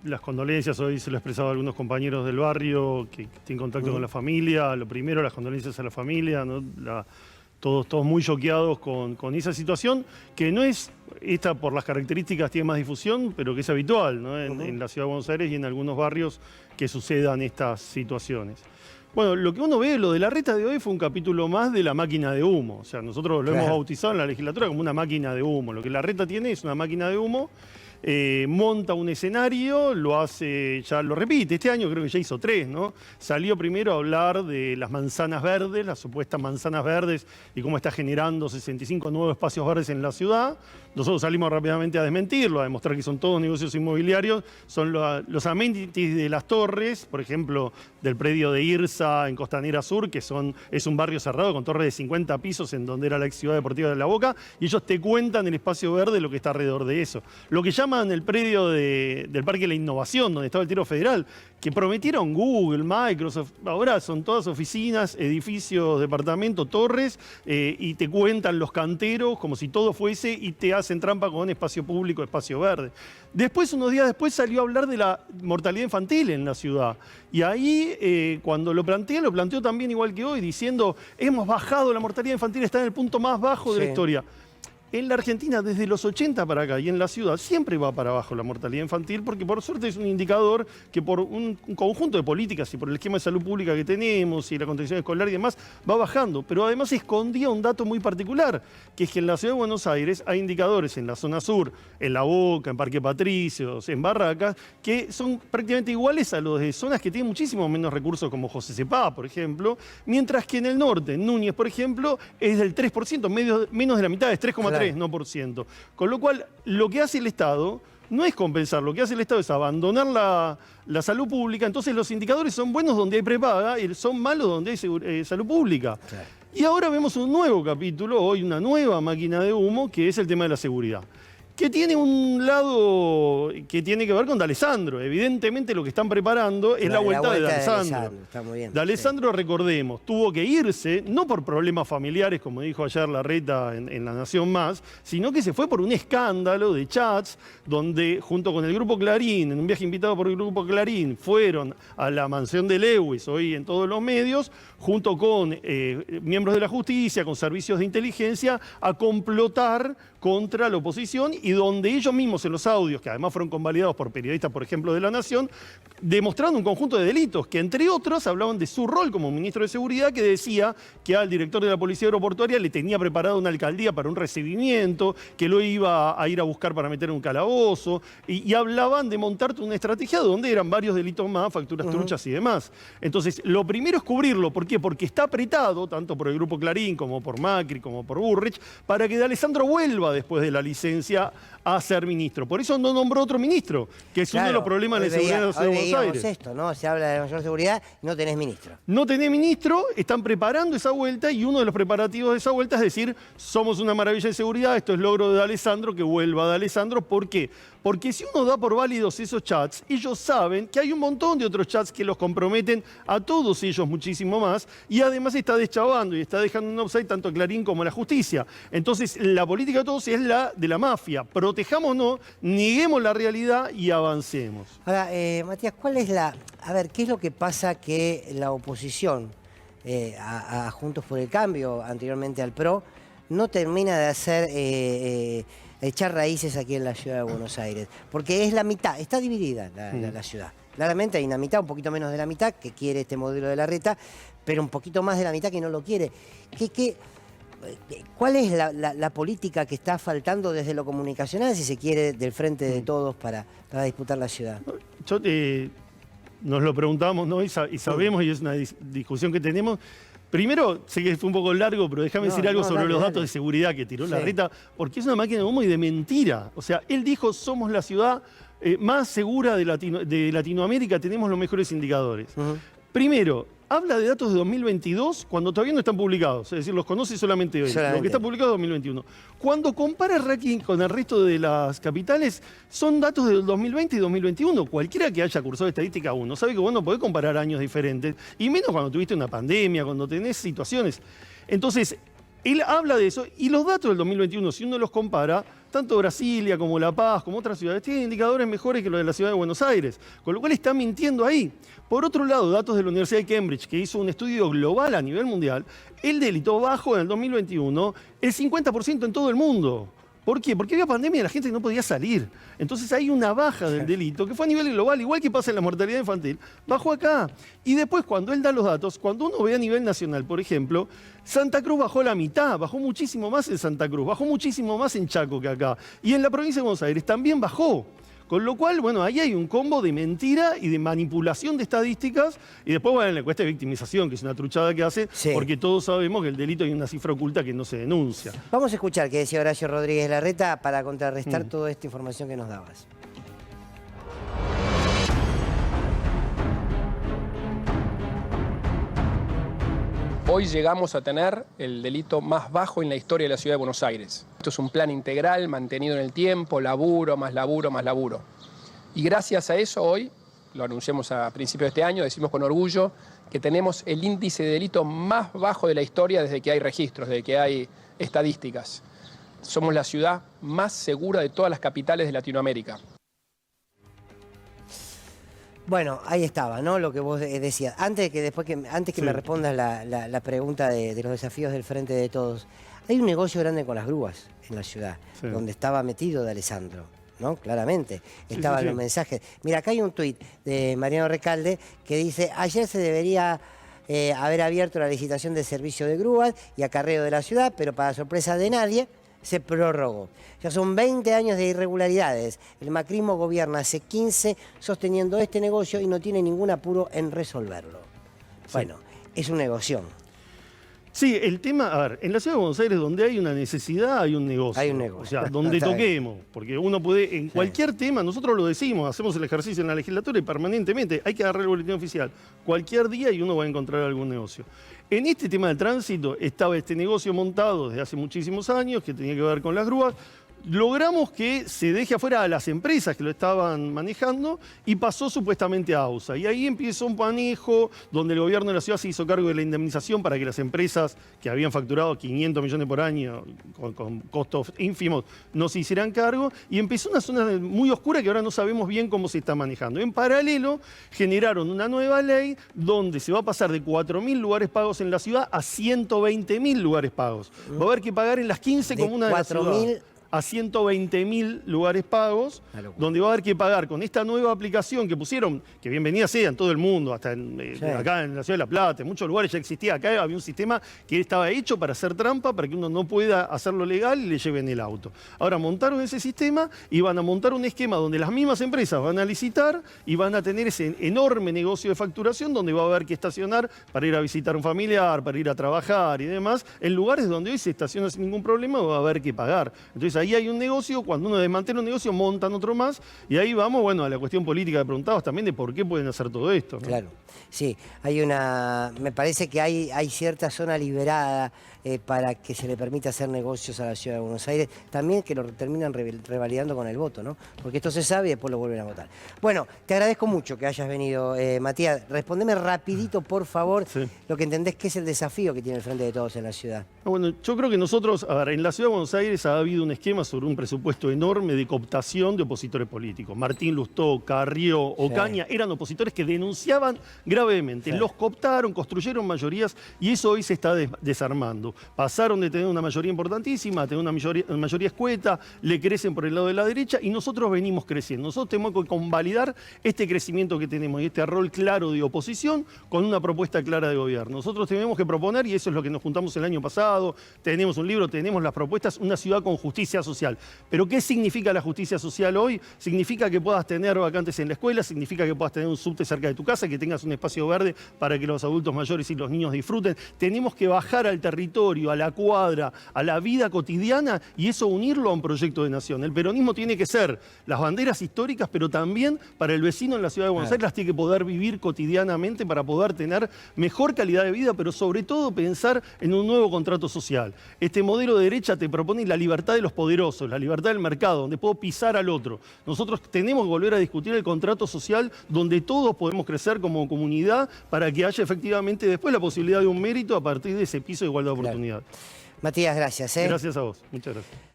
las condolencias, hoy se lo he expresado a algunos compañeros del barrio que tienen contacto con la familia. Lo primero, las condolencias a la familia, ¿no? Todos muy choqueados con esa situación, que no es esta por las características, tiene más difusión, pero que es habitual, ¿no? En la Ciudad de Buenos Aires y en algunos barrios que sucedan estas situaciones. Bueno, lo que uno ve, lo de Larreta de hoy fue un capítulo más de la máquina de humo. O sea, nosotros lo hemos bautizado en la legislatura como una máquina de humo. Lo que Larreta tiene es una máquina de humo. Monta un escenario, lo hace, ya lo repite, este año creo que ya hizo 3, ¿no? Salió primero a hablar de las manzanas verdes, las supuestas manzanas verdes y cómo está generando 65 nuevos espacios verdes en la ciudad. Nosotros salimos rápidamente a desmentirlo, a demostrar que son todos negocios inmobiliarios, son los amenities de las torres, por ejemplo, del predio de Irsa en Costanera Sur, que es un barrio cerrado con torres de 50 pisos en donde era la ex ciudad deportiva de La Boca, y ellos te cuentan el espacio verde, lo que está alrededor de eso. Lo que llaman el predio del Parque de la Innovación, donde estaba el Tiro Federal, que prometieron Google, Microsoft, ahora son todas oficinas, edificios, departamentos, torres, y te cuentan los canteros como si todo fuese y te hacen trampa con espacio público, espacio verde. Después, unos días después, salió a hablar de la mortalidad infantil en la ciudad. Y ahí, cuando lo planteó también igual que hoy, diciendo, hemos bajado, la mortalidad infantil está en el punto más bajo de la historia. En la Argentina, desde los 80 para acá y en la ciudad, siempre va para abajo la mortalidad infantil, porque por suerte es un indicador que por un conjunto de políticas y por el esquema de salud pública que tenemos y la contención escolar y demás, va bajando. Pero además escondía un dato muy particular, que es que en la Ciudad de Buenos Aires hay indicadores en la zona sur, en La Boca, en Parque Patricios, en Barracas, que son prácticamente iguales a los de zonas que tienen muchísimo menos recursos, como José Cepá, por ejemplo, mientras que en el norte, en Núñez, por ejemplo, es del 3%, menos de la mitad, es 3,3%. No por ciento. Con lo cual, lo que hace el Estado no es compensar, lo que hace el Estado es abandonar la salud pública. Entonces los indicadores son buenos donde hay prepaga y son malos donde hay salud pública. Claro. Y ahora vemos un nuevo capítulo, hoy una nueva máquina de humo, que es el tema de la seguridad, que tiene un lado que tiene que ver con D'Alessandro. Evidentemente lo que están preparando es la vuelta de D'Alessandro. Está muy bien. D'Alessandro, recordemos, tuvo que irse, no por problemas familiares, como dijo ayer Larreta en La Nación Más, sino que se fue por un escándalo de chats, donde junto con el Grupo Clarín, en un viaje invitado por el Grupo Clarín, fueron a la mansión de Lewis, hoy en todos los medios, junto con miembros de la justicia, con servicios de inteligencia, a complotar contra la oposición, y donde ellos mismos en los audios, que además fueron convalidados por periodistas, por ejemplo, de La Nación, demostrando un conjunto de delitos, que entre otros hablaban de su rol como ministro de Seguridad, que decía que al director de la Policía Aeroportuaria le tenía preparado una alcaldía para un recibimiento, que lo iba a ir a buscar para meter en un calabozo, y hablaban de montarte una estrategia donde eran varios delitos más, facturas truchas y demás. Entonces, lo primero es cubrirlo. ¿Por qué? Porque está apretado, tanto por el Grupo Clarín, como por Macri, como por Bullrich, para que D'Alessandro vuelva después de la licencia a ser ministro. Por eso no nombró otro ministro, que es uno de los problemas de seguridad de la Ciudad de Buenos Aires. Esto, ¿no? Se habla de mayor seguridad y no tenés ministro. No tenés ministro, están preparando esa vuelta, y uno de los preparativos de esa vuelta es decir, somos una maravilla de seguridad, esto es logro de D'Alessandro, que vuelva D'Alessandro. ¿Por qué? Porque si uno da por válidos esos chats, ellos saben que hay un montón de otros chats que los comprometen a todos ellos muchísimo más, y además está deschavando y está dejando un offside tanto a Clarín como a la justicia. Entonces, la política de todos es la de la mafia. Protejámonos, nieguemos la realidad y avancemos. Ahora, Matías, ¿qué es lo que pasa que la oposición a Juntos por el Cambio, anteriormente al PRO, no termina de hacer echar raíces aquí en la Ciudad de Buenos Aires? Porque es la mitad, está dividida la ciudad. Claramente hay una mitad, un poquito menos de la mitad, que quiere este modelo de Larreta, pero un poquito más de la mitad que no lo quiere. ¿Cuál es la política que está faltando desde lo comunicacional, si se quiere, del frente de todos para disputar la ciudad? Nos lo preguntamos, ¿no? Y sabemos, y es una discusión que tenemos. Primero, sé que fue un poco largo, pero déjame decir algo sobre los datos de seguridad que tiró Larreta, porque es una máquina de humo y de mentira. O sea, él dijo, somos la ciudad más segura de Latinoamérica, tenemos los mejores indicadores. Primero, habla de datos de 2022 cuando todavía no están publicados, es decir, los conoce solamente hoy. Lo que está publicado es 2021. Cuando compara el ranking con el resto de las capitales, son datos del 2020 y 2021. Cualquiera que haya cursado estadística 1 sabe que vos no podés comparar años diferentes, y menos cuando tuviste una pandemia, cuando tenés situaciones. Entonces, Él habla de eso y los datos del 2021, si uno los compara, tanto Brasilia como La Paz, como otras ciudades, tienen indicadores mejores que los de la ciudad de Buenos Aires, con lo cual está mintiendo ahí. Por otro lado, datos de la Universidad de Cambridge, que hizo un estudio global a nivel mundial, el delito bajó en el 2021 el 50% en todo el mundo. ¿Por qué? Porque había pandemia y la gente no podía salir. Entonces hay una baja del delito que fue a nivel global, igual que pasa en la mortalidad infantil, bajó acá. Y después, cuando él da los datos, cuando uno ve a nivel nacional, por ejemplo, Santa Cruz bajó la mitad, bajó muchísimo más en Santa Cruz, bajó muchísimo más en Chaco que acá. Y en la provincia de Buenos Aires también bajó. Con lo cual, bueno, ahí hay un combo de mentira y de manipulación de estadísticas. Y después, bueno, la encuesta de victimización, que es una truchada que hace, Sí. porque todos sabemos que el delito hay una cifra oculta que no se denuncia. Vamos a escuchar qué decía Horacio Rodríguez Larreta para contrarrestar toda esta información que nos dabas. Hoy llegamos a tener el delito más bajo en la historia de la ciudad de Buenos Aires. Esto es un plan integral, mantenido en el tiempo, laburo, más laburo, más laburo. Y gracias a eso hoy, lo anunciamos a principios de este año, decimos con orgullo que tenemos el índice de delito más bajo de la historia desde que hay registros, desde que hay estadísticas. Somos la ciudad más segura de todas las capitales de Latinoamérica. Bueno, ahí estaba, ¿no? Lo que vos decías. Antes que me respondas la pregunta de los desafíos del Frente de Todos, hay un negocio grande con las grúas en la ciudad, donde estaba metido de Alessandro, ¿no? Claramente, estaban los mensajes. Mira, acá hay un tuit de Mariano Recalde que dice: ayer se debería haber abierto la licitación de servicio de grúas y acarreo de la ciudad, pero para sorpresa de nadie, se prorrogó. Ya son 20 años de irregularidades. El macrismo gobierna hace 15 sosteniendo este negocio y no tiene ningún apuro en resolverlo. Bueno, es un negocio. Sí, el tema, a ver, en la ciudad de Buenos Aires donde hay una necesidad hay un negocio. Hay un negocio. O sea, donde Está bien. toquemos, porque uno puede, en cualquier tema, nosotros lo decimos, hacemos el ejercicio en la legislatura y permanentemente hay que agarrar el boletín oficial. Cualquier día y uno va a encontrar algún negocio. En este tema del tránsito estaba este negocio montado desde hace muchísimos años que tenía que ver con las grúas. Logramos que se deje afuera a las empresas que lo estaban manejando y pasó supuestamente a AUSA. Y ahí empieza un manejo donde el gobierno de la ciudad se hizo cargo de la indemnización para que las empresas que habían facturado 500 millones por año con costos ínfimos no se hicieran cargo. Y empezó una zona muy oscura que ahora no sabemos bien cómo se está manejando. En paralelo, generaron una nueva ley donde se va a pasar de 4.000 lugares pagos en la ciudad a 120.000 lugares pagos. Va a haber que pagar en las 15 comunas de la ciudad. 4.000 a 120.000 lugares pagos, donde va a haber que pagar con esta nueva aplicación que pusieron, que bienvenida sea en todo el mundo, hasta acá en la Ciudad de La Plata, en muchos lugares ya existía, acá había un sistema que estaba hecho para hacer trampa, para que uno no pueda hacerlo legal y le lleven el auto. Ahora montaron ese sistema y van a montar un esquema donde las mismas empresas van a licitar y van a tener ese enorme negocio de facturación donde va a haber que estacionar para ir a visitar a un familiar, para ir a trabajar y demás, en lugares donde hoy se estaciona sin ningún problema va a haber que pagar. Entonces ahí hay un negocio, cuando uno desmantela un negocio montan otro más y ahí vamos, bueno, a la cuestión política que preguntabas también de por qué pueden hacer todo esto, ¿no? Claro, sí, me parece que hay cierta zona liberada para que se le permita hacer negocios a la Ciudad de Buenos Aires, también que lo terminan revalidando con el voto, ¿no? Porque esto se sabe y después lo vuelven a votar. Bueno, te agradezco mucho que hayas venido, Matías. Respondeme rapidito, por favor, lo que entendés que es el desafío que tiene el Frente de Todos en la ciudad. Bueno, yo creo que nosotros, a ver, en la Ciudad de Buenos Aires ha habido un esquema sobre un presupuesto enorme de cooptación de opositores políticos. Martín Lustó, Carrió, Ocaña, eran opositores que denunciaban gravemente. Los cooptaron, construyeron mayorías y eso hoy se está desarmando. Pasaron de tener una mayoría importantísima a tener una mayoría escueta, le crecen por el lado de la derecha y nosotros venimos creciendo. Nosotros tenemos que convalidar este crecimiento que tenemos y este rol claro de oposición con una propuesta clara de gobierno. Nosotros tenemos que proponer, y eso es lo que nos juntamos el año pasado, tenemos un libro, tenemos las propuestas, una ciudad con justicia social. Pero ¿qué significa la justicia social hoy? Significa que puedas tener vacantes en la escuela, significa que puedas tener un subte cerca de tu casa, que tengas un espacio verde para que los adultos mayores y los niños disfruten. Tenemos que bajar al territorio, a la cuadra, a la vida cotidiana y eso unirlo a un proyecto de nación. El peronismo tiene que ser las banderas históricas, pero también para el vecino en la Ciudad de Buenos Aires las tiene que poder vivir cotidianamente para poder tener mejor calidad de vida, pero sobre todo pensar en un nuevo contrato social. Este modelo de derecha te propone la libertad de los poderosos, la libertad del mercado, donde puedo pisar al otro. Nosotros tenemos que volver a discutir el contrato social donde todos podemos crecer como comunidad para que haya efectivamente después la posibilidad de un mérito a partir de ese piso de igualdad de oportunidad. Matías, gracias. Gracias a vos, muchas gracias.